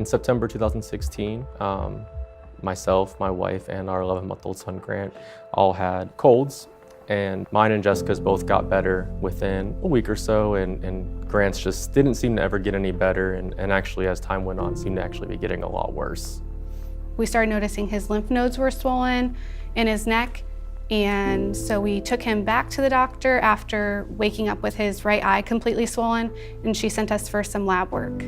In September 2016, myself, my wife, and our 11-month-old son, Grant, all had colds. And mine and Jessica's both got better within a week or so, and Grant's just didn't seem to ever get any better, and actually, as time went on, seemed to actually be getting a lot worse. We started noticing his lymph nodes were swollen in his neck, and so we took him back to the doctor after waking up with his right eye completely swollen, and she sent us for some lab work.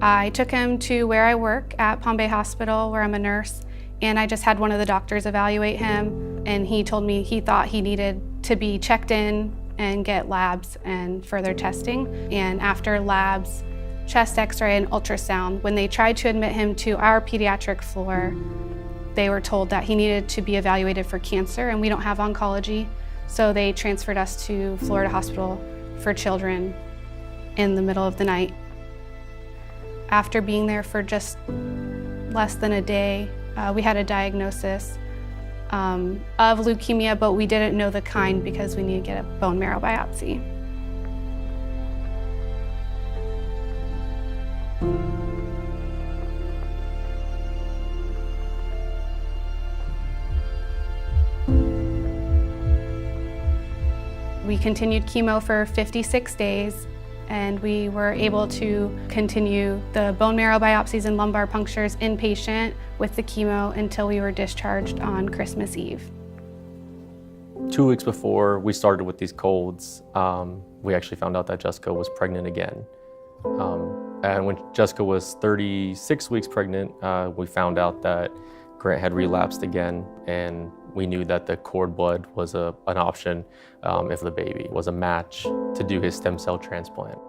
I took him to where I work at Palm Bay Hospital, where I'm a nurse, and I just had one of the doctors evaluate him, and he told me he thought he needed to be checked in and get labs and further testing. And after labs, chest x-ray and ultrasound, when they tried to admit him to our pediatric floor, they were told that he needed to be evaluated for cancer, and we don't have oncology, so they transferred us to Florida Hospital for Children in the middle of the night. After being there for just less than a day, we had a diagnosis of leukemia, but we didn't know the kind because we needed to get a bone marrow biopsy. We continued chemo for 56 days, and we were able to continue the bone marrow biopsies and lumbar punctures inpatient with the chemo until we were discharged on Christmas Eve. 2 weeks before we started with these colds, we actually found out that Jessica was pregnant again. And when Jessica was 36 weeks pregnant, we found out that Grant had relapsed again, and we knew that the cord blood was an option if the baby was a match to do his stem cell transplant.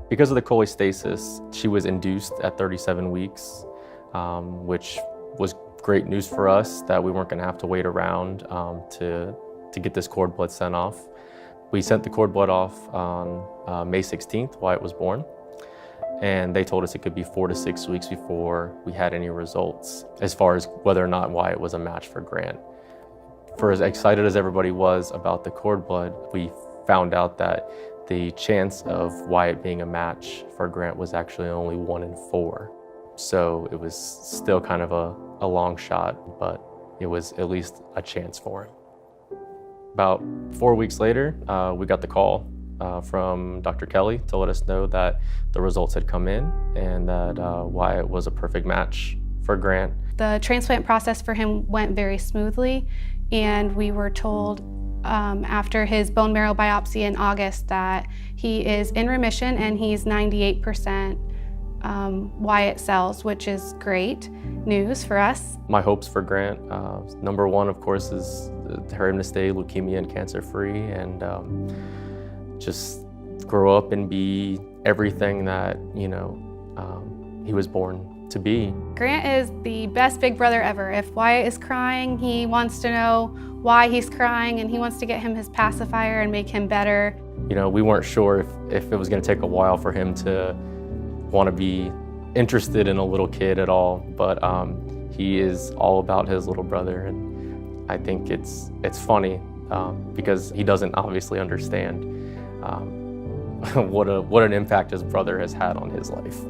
Because of the cholestasis, she was induced at 37 weeks, which was great news for us that we weren't going to have to wait around to get this cord blood sent off. We sent the cord blood off on May 16th, Wyatt was born, and they told us it could be 4 to 6 weeks before we had any results as far as whether or not Wyatt was a match for Grant. For as excited as everybody was about the cord blood, we found out that the chance of Wyatt being a match for Grant was actually only 1 in 4. So it was still kind of a long shot, but it was at least a chance for him. About 4 weeks later, we got the call from Dr. Kelly to let us know that the results had come in and that Wyatt was a perfect match for Grant. The transplant process for him went very smoothly, and we were told after his bone marrow biopsy in August that he is in remission and he's 98% Wyatt cells, which is great news for us. My hopes for Grant, number one, of course, is for him to stay leukemia and cancer-free and just grow up and be everything that, he was born to be. Grant is the best big brother ever. If Wyatt is crying, he wants to know why he's crying, and he wants to get him his pacifier and make him better. We weren't sure if it was going to take a while for him to want to be interested in a little kid at all, but he is all about his little brother, and I think it's funny because he doesn't obviously understand what an impact his brother has had on his life.